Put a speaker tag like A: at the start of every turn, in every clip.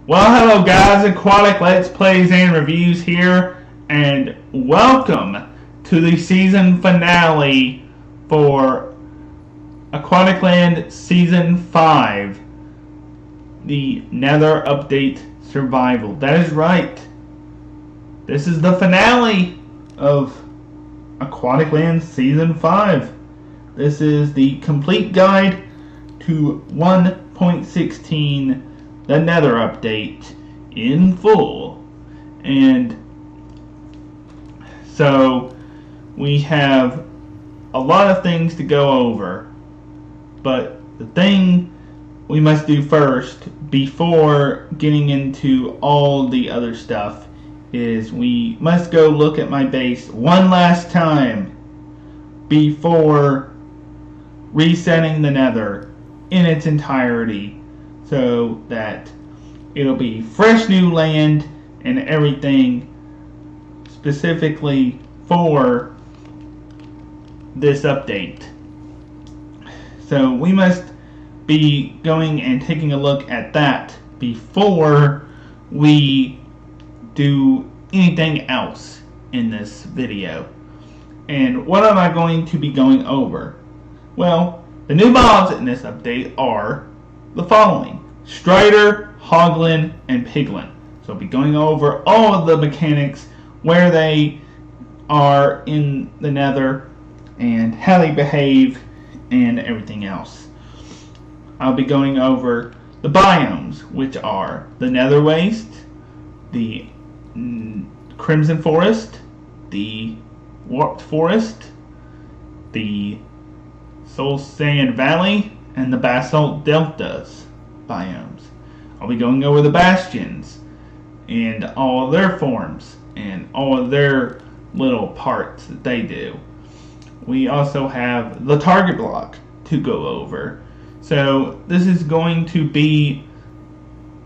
A: Well, hello guys, Aquatic Let's Plays and Reviews here, and welcome to the season finale for Aquaticland Season 5, the Nether Update Survival. That is right. This is the finale of Aquaticland Season 5. This is the complete guide to 1.16, the Nether update in full. And so we have a lot of things to go over, but the thing we must do first before getting into all the other stuff is we must go look at my base one last time before resetting the Nether in its entirety, so that it'll be fresh new land and everything specifically for this update. So we must be going and taking a look at that before we do anything else in this video. And what am I going to be going over? Well, the new mobs in this update are the following: Strider, Hoglin, and Piglin. So I'll be going over all of the mechanics, where they are in the Nether, and how they behave, and everything else. I'll be going over the biomes, which are the Nether Waste, the Crimson Forest, the Warped Forest, the Soul Sand Valley, and the Basalt Deltas biomes. I'll be going over the Bastions and all of their forms and all of their little parts that they do. We also have the target block to go over. So this is going to be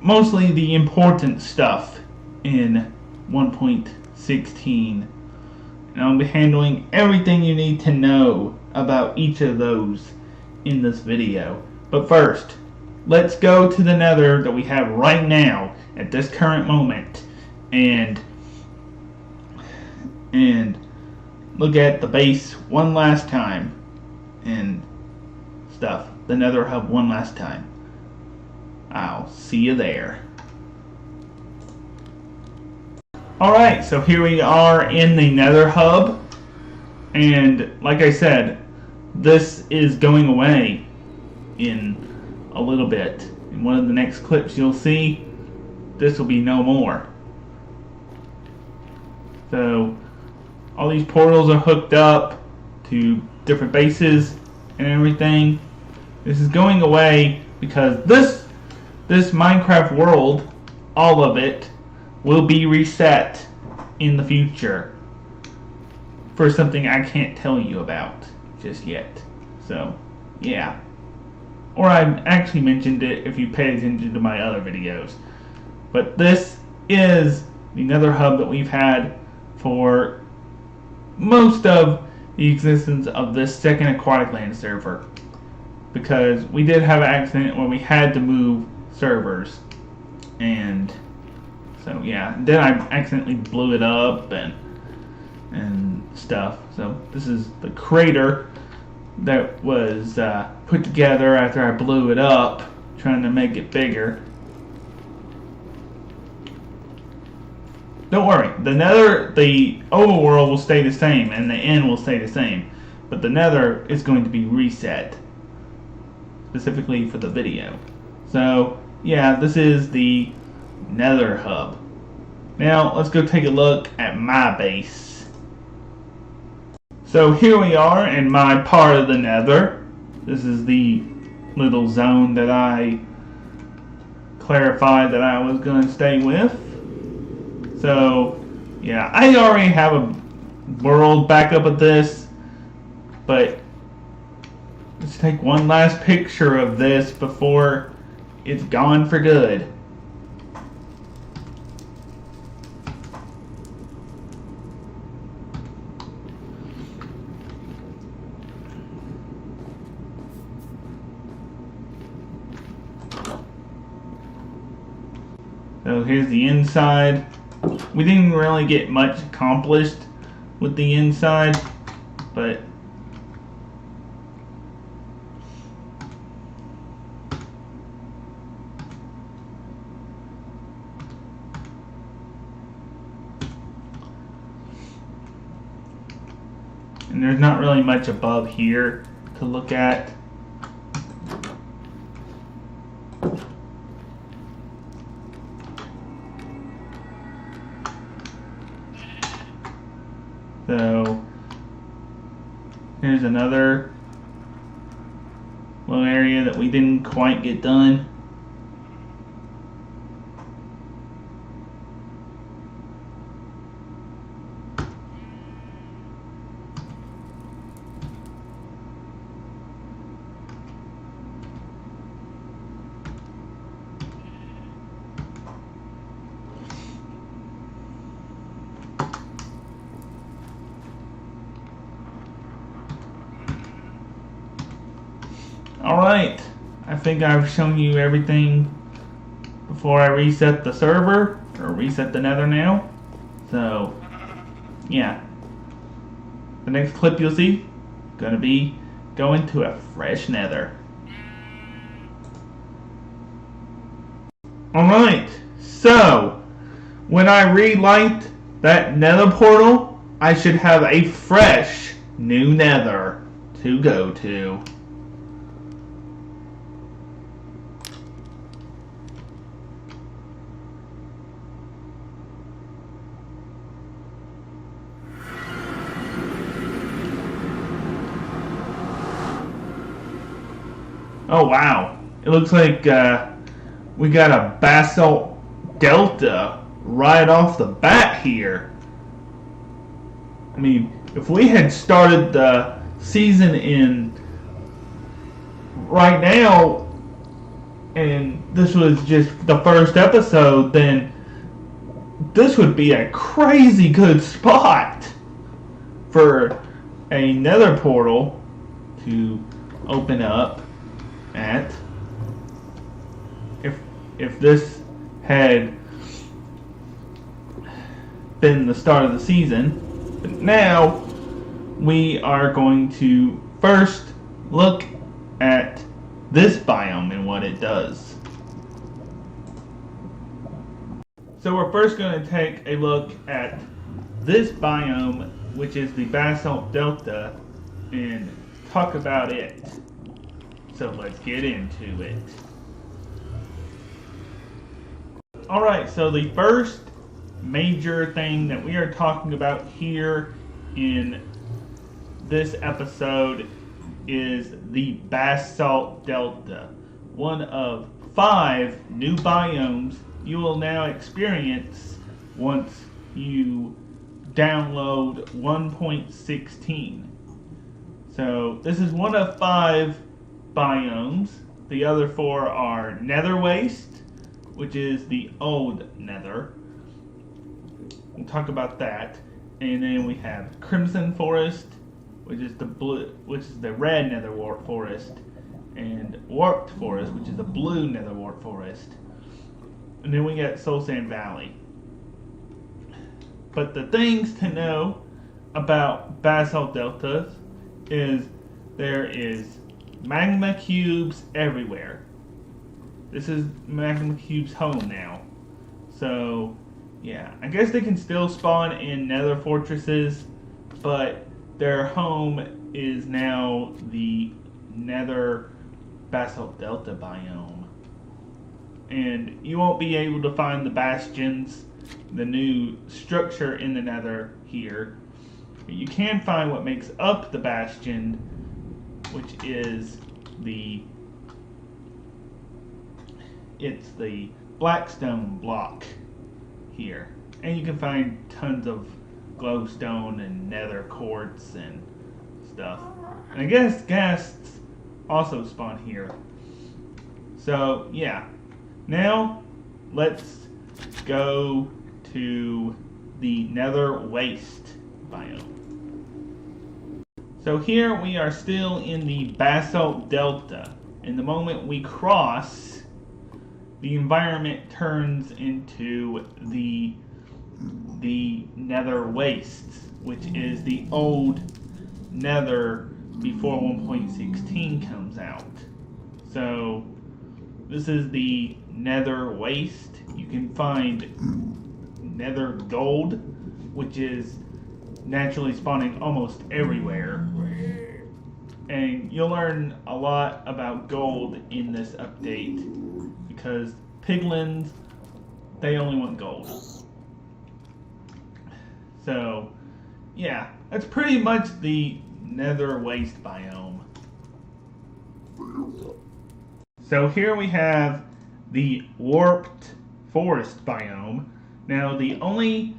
A: mostly the important stuff in 1.16. And I'll be handling everything you need to know about each of those in this video. But first, let's go to the Nether that we have right now at this current moment and look at the base one last time and stuff. The Nether hub one last time. I'll see you there. Alright, so here we are in the Nether hub, and like I said, this is going away in a little bit. In one of the next clips you'll see, this will be no more. So all these portals are hooked up to different bases and everything. This is going away because this Minecraft world, all of it, will be reset in the future for something I can't tell you about just yet. So yeah, or I actually mentioned it if you pay attention to my other videos. But this is the Nether hub that we've had for most of the existence of this second Aquaticland server, because we did have an accident where we had to move servers, and so yeah, then I accidentally blew it up and stuff. So this is the crater that was put together after I blew it up, trying to make it bigger. Don't worry, the Nether, the overworld will stay the same, and the end will stay the same, but the Nether is going to be reset specifically for the video. So yeah, this is the Nether hub. Now let's go take a look at my base. So here we are in my part of the Nether. This is the little zone that I clarified that I was going to stay with. So yeah, I already have a world backup of this, but let's take one last picture of this before it's gone for good. So here's the inside. We didn't really get much accomplished with the inside, but and there's not really much above here to look at. So here's another little area that we didn't quite get done. Alright, I think I've shown you everything before I reset the server, or reset the Nether now. So, yeah. The next clip you'll see, gonna be going to a fresh Nether. Alright, so, when I relight that Nether portal, I should have a fresh new Nether to go to. Oh wow, it looks like we got a basalt delta right off the bat here. I mean, if we had started the season in right now and this was just the first episode, then this would be a crazy good spot for a Nether portal to open up at. If this had been the start of the season. But now we are going to first look at this biome and what it does. So we're first going to take a look at this biome, which is the Basalt Delta, and talk about it. So let's get into it. Alright, so the first major thing that we are talking about here in this episode is the Basalt Delta, one of 5 new biomes you will now experience once you download 1.16. So this is one of 5 biomes. The other 4 are Nether Waste, which is the old Nether. We'll talk about that. And then we have Crimson Forest, which is the red Nether Wart Forest, and Warped Forest, which is the blue Nether Wart Forest. And then we got Soul Sand Valley. But the things to know about Basalt Deltas is there is magma cubes everywhere. This is magma cube's home now. So, yeah, I guess they can still spawn in nether fortresses, but their home is now the Nether Basalt Delta biome. And you won't be able to find the bastions, the new structure in the Nether here. But you can find what makes up the bastion, which is the blackstone block here. And you can find tons of glowstone and nether quartz and stuff. And I guess ghasts also spawn here. So yeah, now let's go to the Nether Waste biome. So here we are still in the Basalt Delta. And the moment we cross the environment turns into the Nether wastes, which is the old Nether before 1.16 comes out. So this is the Nether waste. You can find Nether gold, which is naturally spawning almost everywhere. And you'll learn a lot about gold in this update because piglins, they only want gold. So, yeah, that's pretty much the Nether waste biome. So here we have the warped forest biome. Now, the only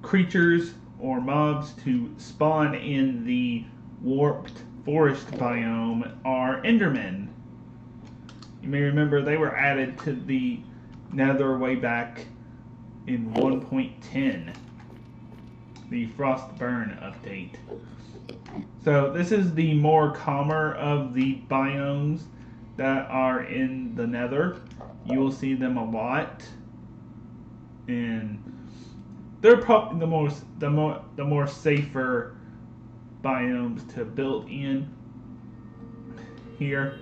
A: creatures or mobs to spawn in the warped forest biome are Endermen. You may remember they were added to the Nether way back in 1.10, the Frostburn update. So this is the more calmer of the biomes that are in the Nether. You will see them a lot, and they're probably the more safer biomes to build in here.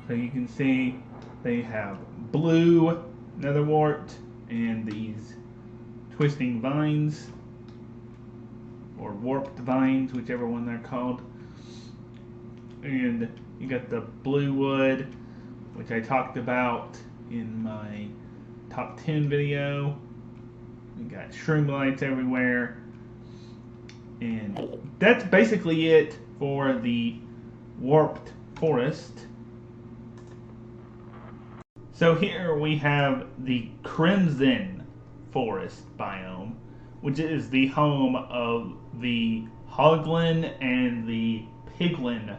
A: So you can see they have blue nether wart and these twisting vines or warped vines, whichever one they're called. And you got the blue wood, which I talked about in my top 10 video. We got shroom lights everywhere. And that's basically it for the warped forest. So here we have the Crimson Forest biome, which is the home of the Hoglin and the Piglin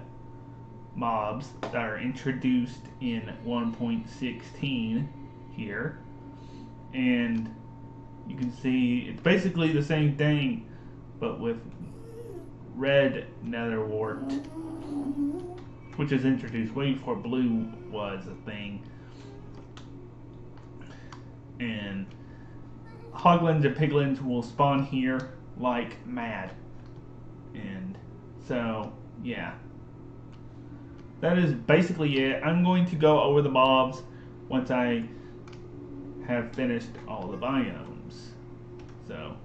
A: mobs that are introduced in 1.16 here. And you can see it's basically the same thing, but with red nether wart, which is introduced way before blue was a thing. And hoglins and piglins will spawn here like mad. And so, yeah. That is basically it. I'm going to go over the mobs once I have finished all the biomes. So,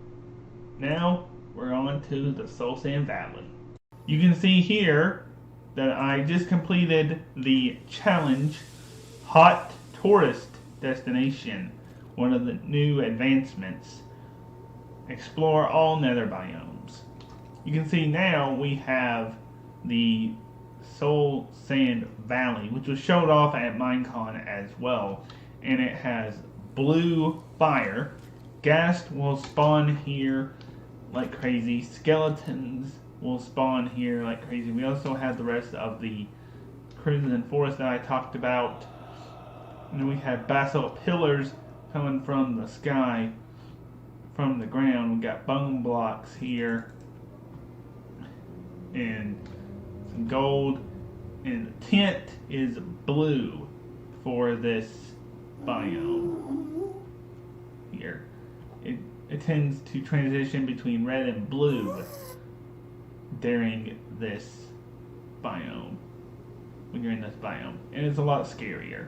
A: now we're on to the Soul Sand Valley. You can see here that I just completed the challenge Hot Tourist Destination, one of the new advancements. Explore all nether biomes. You can see now we have the Soul Sand Valley, which was showed off at Minecon as well, and it has blue fire. Ghast will spawn here like crazy. Skeletons will spawn here like crazy. We also have the rest of the Crimson Forest that I talked about. And then we have basalt pillars coming from the sky, from the ground. We got bone blocks here, and some gold. And the tint is blue for this biome here. It tends to transition between red and blue during this biome, when you're in this biome, and it's a lot scarier.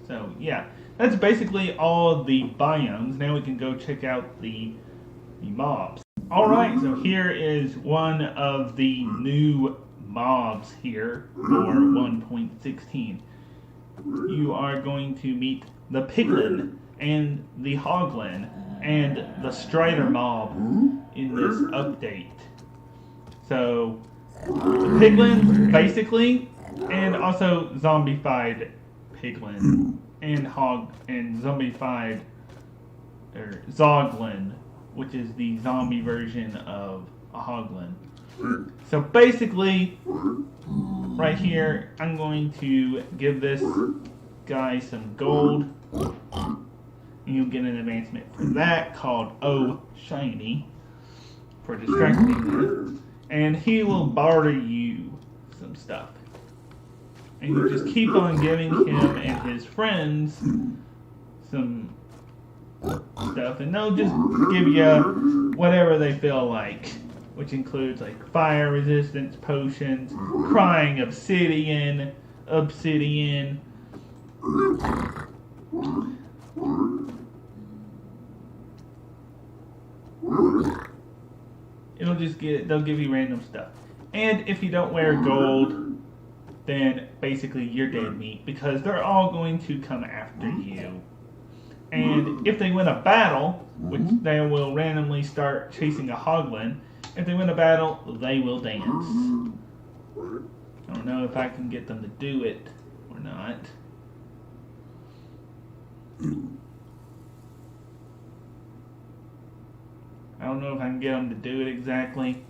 A: So yeah, that's basically all the biomes. Now we can go check out the mobs. Alright, so here is one of the new mobs here for 1.16. You are going to meet the Piglin and the Hoglin and the Strider mob in this update. So, the Piglins, basically, and also zombified Piglin and zombified, or Zoglin, which is the zombie version of a Hoglin. So basically, right here, I'm going to give this guy some gold. And you'll get an advancement for that called Oh Shiny for distracting him. And he will barter you some stuff. And you just keep on giving him and his friends some stuff, and they'll just give you whatever they feel like, which includes like fire resistance potions, crying obsidian. They'll give you random stuff. And if you don't wear gold, then basically you're dead meat, because they're all going to come after you. And if they win a battle, which they will randomly start chasing a hoglin, if they win a battle, they will dance. I don't know if I can get them to do it or not. I don't know if I can get them to do it exactly.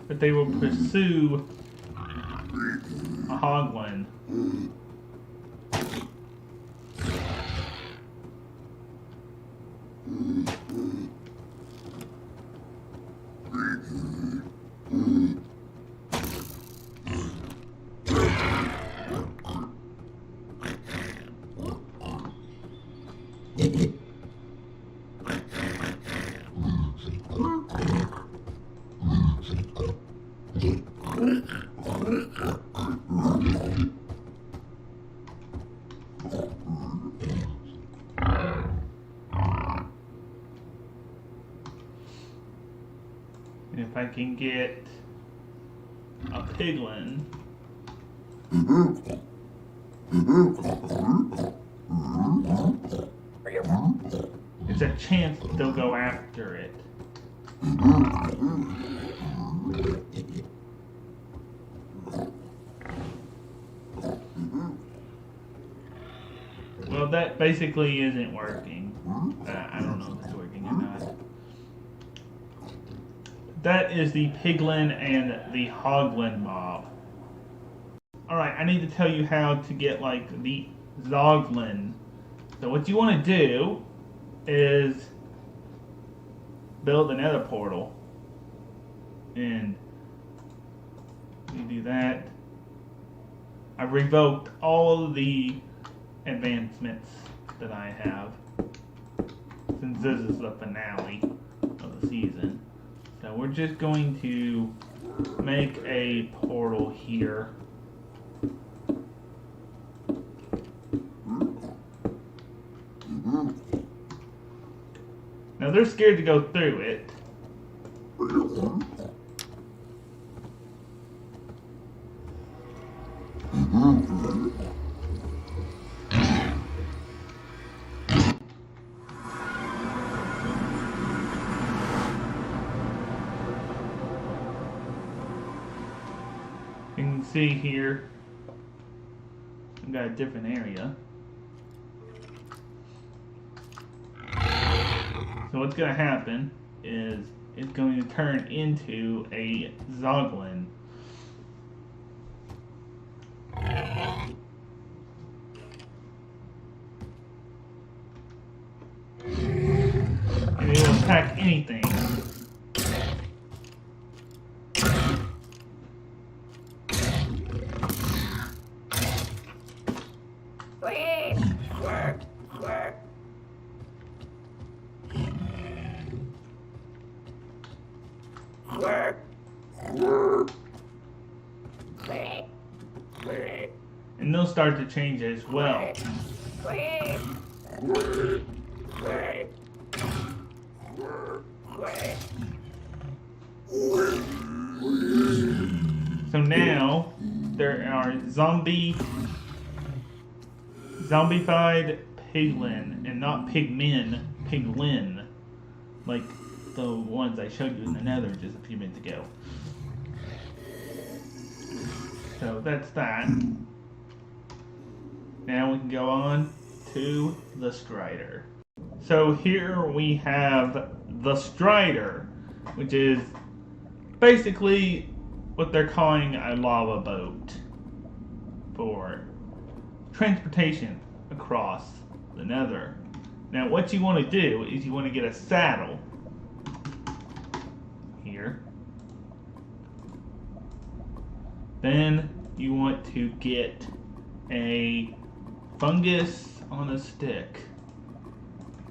A: But they will pursue a hoglin. And if I can get a piglin, it's a chance they'll go after it. Well, that basically isn't working. I don't know if it's working or not. That is the piglin and the hoglin mob. Alright, I need to tell you how to get like the zoglin. So what you want to do is build the Nether portal. And you do that. I've revoked all of the advancements that I have, since this is the finale of the season. So we're just going to make a portal here. Now they're scared to go through it. You can see here, I've got a different area. So what's going to happen is it's going to turn into a zoglin. And it will attack anything. And they'll start to change as well. So now there are zombified piglin, and not pigmen, piglin, like the ones I showed you in the Nether just a few minutes ago. So that's that. Now we can go on to the Strider. So here we have the Strider, which is basically what they're calling a lava boat for transportation across the Nether. Now what you want to do is you want to get a saddle here. Then you want to get a fungus on a stick.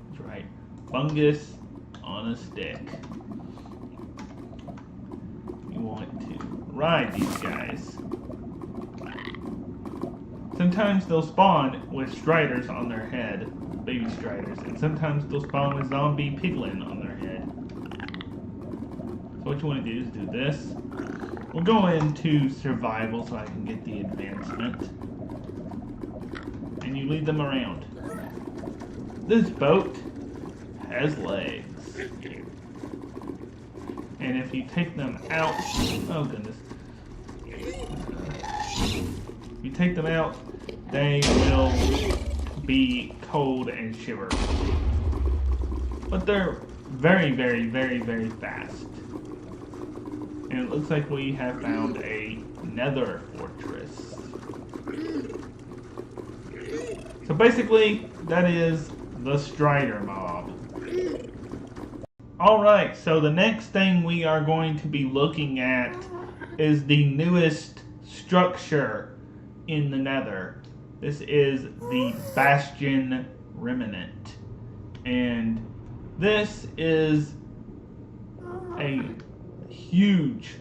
A: That's right, fungus on a stick. You want to ride these guys. Sometimes they'll spawn with striders on their head, baby striders, and sometimes they'll spawn with zombie piglin on their head. So what you want to do is do this. We'll go into survival so I can get the advancement. And you lead them around. This boat has legs. And if you take them out, oh goodness. If you take them out, they will be cold and shiver. But they're very, very, very, very fast. And it looks like we have found a Nether fortress. So basically, that is the Strider mob. Alright, so the next thing we are going to be looking at is the newest structure in the Nether. This is the Bastion Remnant. And this is a huge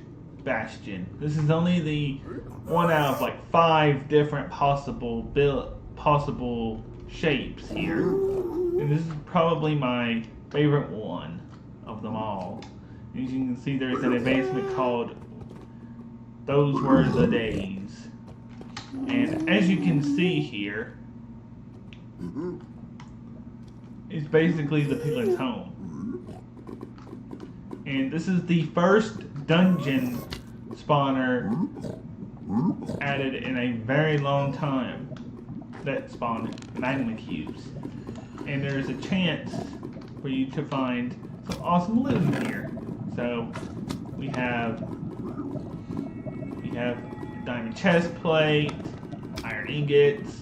A: bastion. This is only the one out of like 5 different possible shapes here. And this is probably my favorite one of them all. As you can see, there's an advancement called Those Were the Days. And as you can see here, it's basically the piglin's home. And this is the first dungeon spawner added in a very long time that spawned magma cubes. And there's a chance for you to find some awesome loot here. So we have diamond chest plate, iron ingots,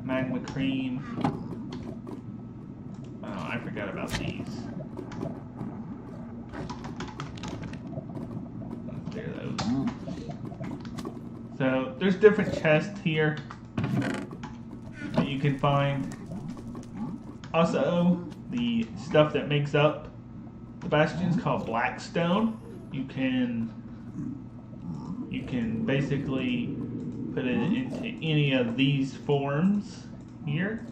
A: magma cream. Oh, I forgot about these. Let's clear those. So there's different chests here that you can find. Also, the stuff that makes up the bastion is called blackstone. You can basically put it into any of these forms here.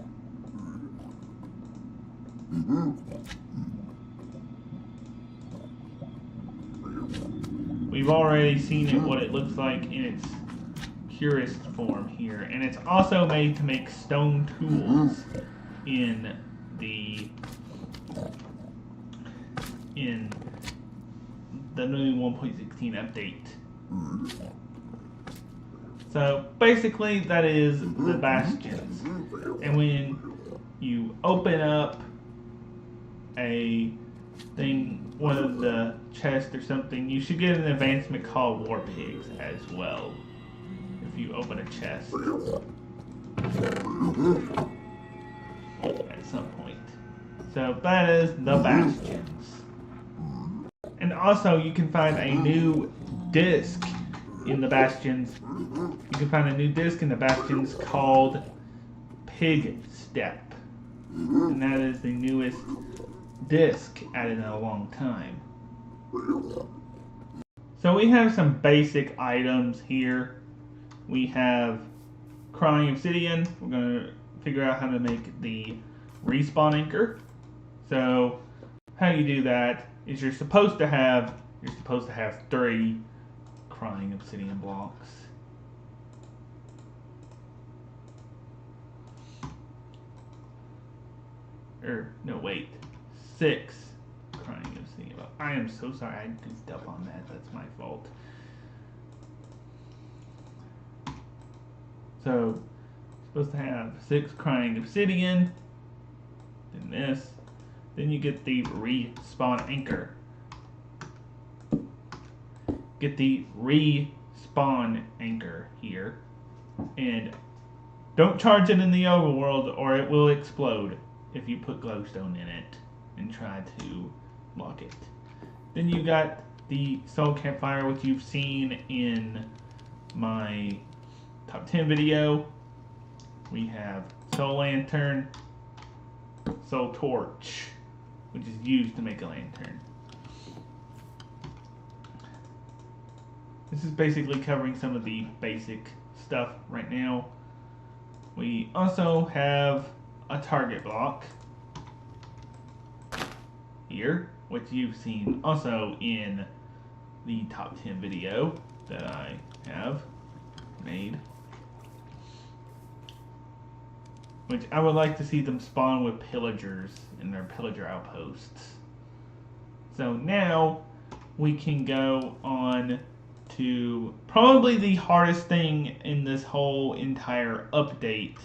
A: We've already seen what it looks like in its purest form here, and it's also made to make stone tools in the new 1.16 update. So basically that is the bastions. And when you open up a thing, one of the chests or something, you should get an advancement called War Pigs as well. If you open a chest at some point. So that is the bastions. And also you can find a new disc in the bastions. You can find a new disc in the bastions called Pig Step. And that is the newest disc added in a long time. So we have some basic items here. We have crying obsidian. We're going to figure out how to make the respawn anchor. So how you do that is you're supposed to have 3 crying obsidian blocks. No, wait. 6 crying obsidian blocks. I am so sorry. I goofed up on that. That's my fault. So, supposed to have 6 crying obsidian. Then this. Then you get the respawn anchor. Get the respawn anchor here. And Don't charge it in the overworld or it will explode if you put glowstone in it and try to block it. Then you got the soul campfire, which you've seen in my top 10 video. We have soul lantern, soul torch, which is used to make a lantern. This is basically covering some of the basic stuff right now. We also have a target block here, which you've seen also in the top 10 video that I have made. Which I would like to see them spawn with pillagers in their pillager outposts. So now we can go on to probably the hardest thing in this whole entire update.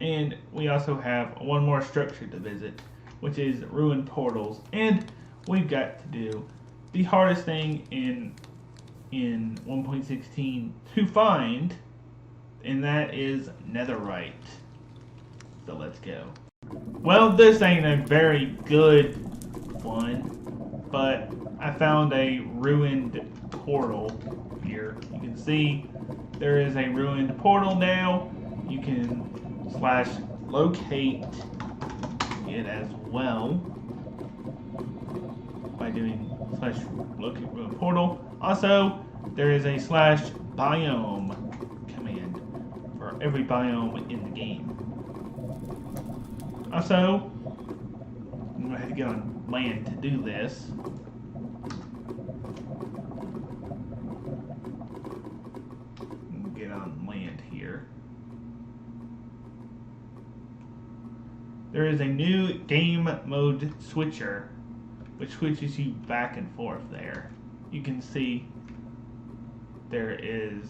A: And we also have one more structure to visit, which is ruined portals. And we've got to do the hardest thing in 1.16 to find, and that is netherite. So let's go. Well, this ain't a very good one, but I found a ruined portal here. You can see there is a ruined portal now. You can /locate it as well by doing /locate ruined portal. Also, there is a /biome command for every biome in the game. Also, I'm going to have to get on land to do this. Get on land here. There is a new game mode switcher, which switches you back and forth there. You can see there is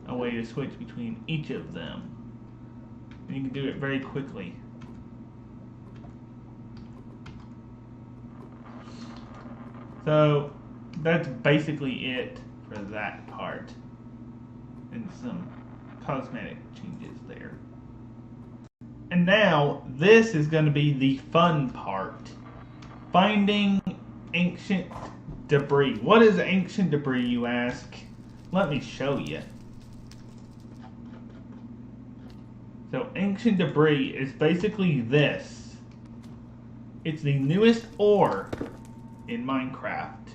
A: a way to switch between each of them. And you can do it very quickly. So that's basically it for that part. And some cosmetic changes there. And now this is going to be the fun part. Finding ancient debris. What is ancient debris, you ask? Let me show you. So ancient debris is basically this. It's the newest ore in Minecraft.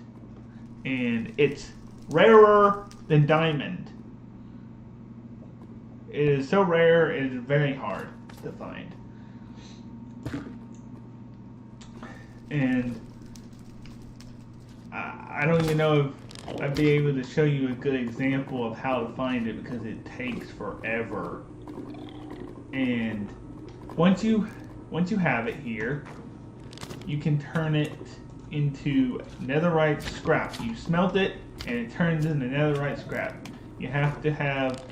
A: And it's rarer than diamond. It is so rare, it is very hard to find. And I don't even know if I'd be able to show you a good example of how to find it because it takes forever. And once you have it here, you can turn it into netherite scrap. You smelt it and it turns into netherite scrap. You have to have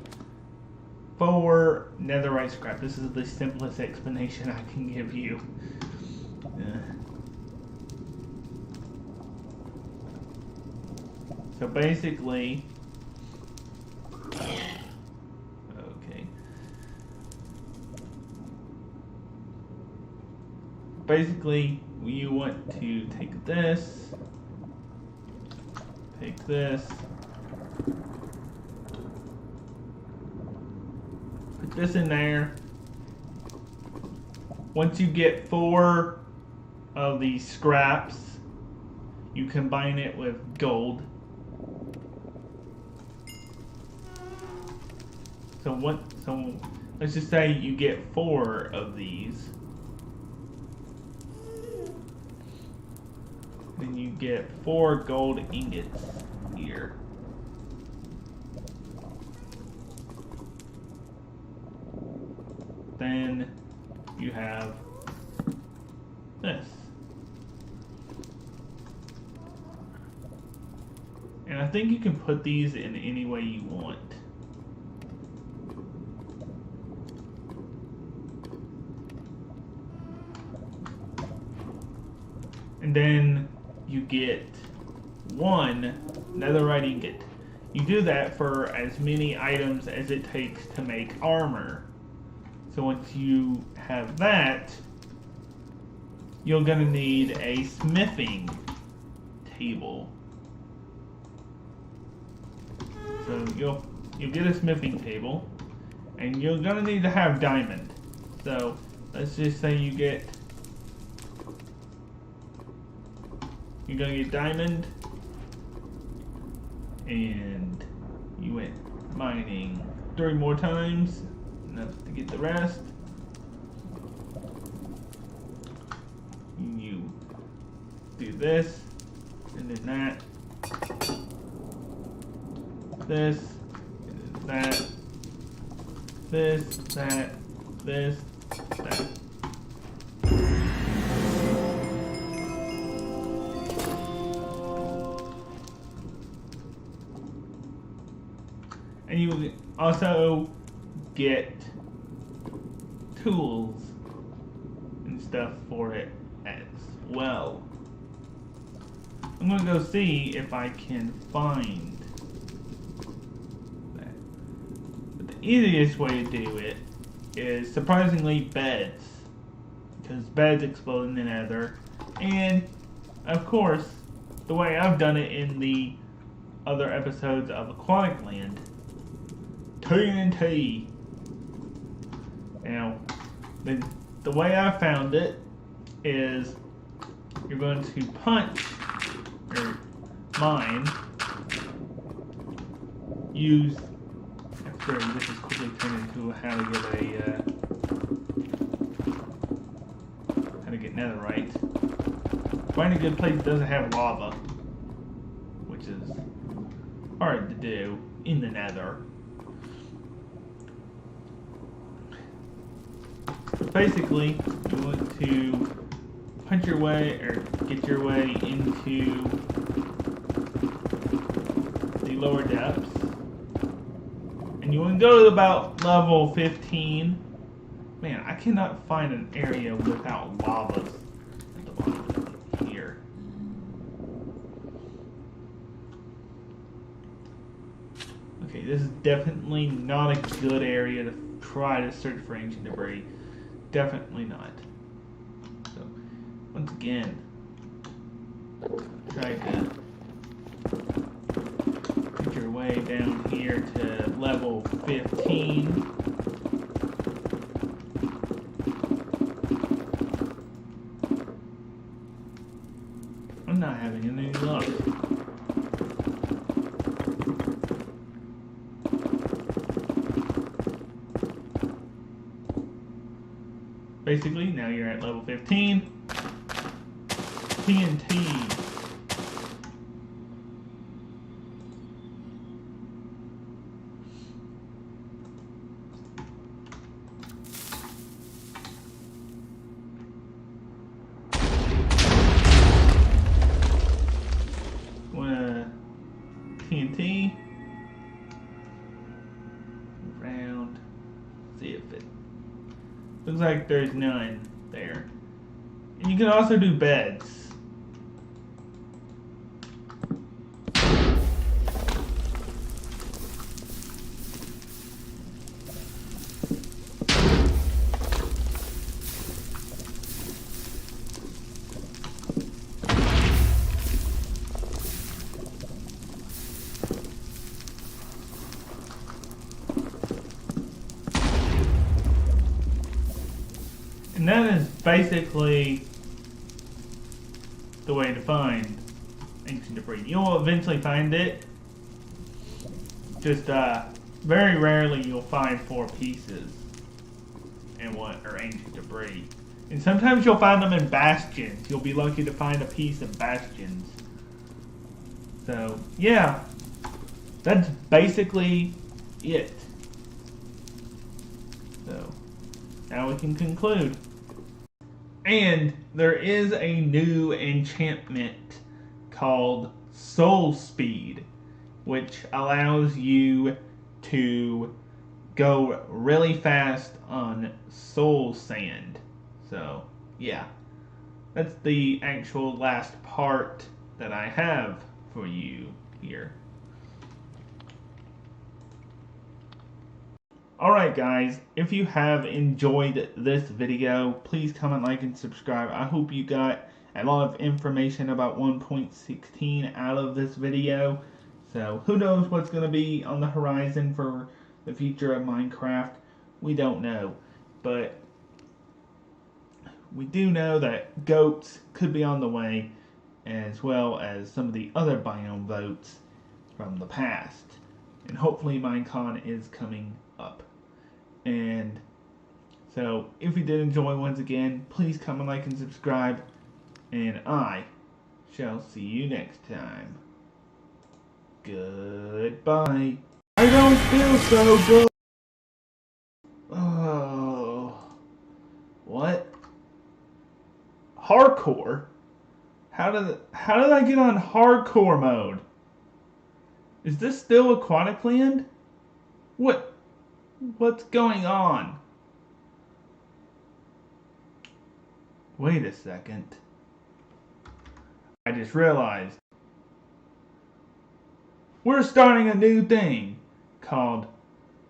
A: 4 netherite scrap. This is the simplest explanation I can give you. So basically, basically you want to take this, put this in there. Once you get 4 of these scraps, you combine it with gold. So let's just say you get 4 of these. Then you get 4 gold ingots here. Then you have this. And I think you can put these in any way you want. And then you get 1 netherite ingot. you do that for as many items as it takes to make armor. So once you have that, you're going to need a smithing table. So you'll get a smithing table, and you're going to need to have diamond. So let's just say you're going to get diamond, and you went mining 3 more times, enough to get the rest. You do this, and then that, this, and then that, this, that, this, that. And you also get tools and stuff for it as well. I'm gonna go see if I can find that. But the easiest way to do it is surprisingly beds, because beds explode in the Nether, and of course, the way I've done it in the other episodes of Aquaticland, TNT. Now, the way I found it is you're going to punch or mine. Use. After this is quickly turned into how to get netherite. Find a good place that doesn't have lava, which is hard to do in the Nether. But basically, you want to punch your way or get your way into the lower depths, and you want to go to about level 15. Man, I cannot find an area without lavas at the bottom here. Okay, this is definitely not a good area to try to search for ancient debris. Definitely not. So, once again, try to get your way down here to level 15. I'm not having any luck. Basically, now you're at level 15. TNT. TNT. Around. See if it. Looks like there's none there. And you can also do beds. And that is basically the way to find ancient debris. You'll eventually find it. Just very rarely you'll find 4 pieces and what are ancient debris. And sometimes you'll find them in bastions. You'll be lucky to find a piece of bastions. So yeah, that's basically it. So now we can conclude. And there is a new enchantment called Soul Speed, which allows you to go really fast on soul sand. So, yeah. That's the actual last part that I have for you here. Alright guys, if you have enjoyed this video, please comment, like, and subscribe. I hope you got a lot of information about 1.16 out of this video. So who knows what's going to be on the horizon for the future of Minecraft. We don't know. But we do know that goats could be on the way, as well as some of the other biome votes from the past. And hopefully Minecon is coming up. And so if you did enjoy, once again, please comment, like, and subscribe. And I shall see you next time. Goodbye. I don't feel so good. Oh. What? Hardcore? How did I get on hardcore mode? Is this still Aquaticland? What's going on? Wait a second. I just realized we're starting a new thing called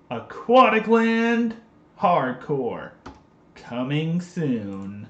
A: Aquaticland Hardcore. Coming soon.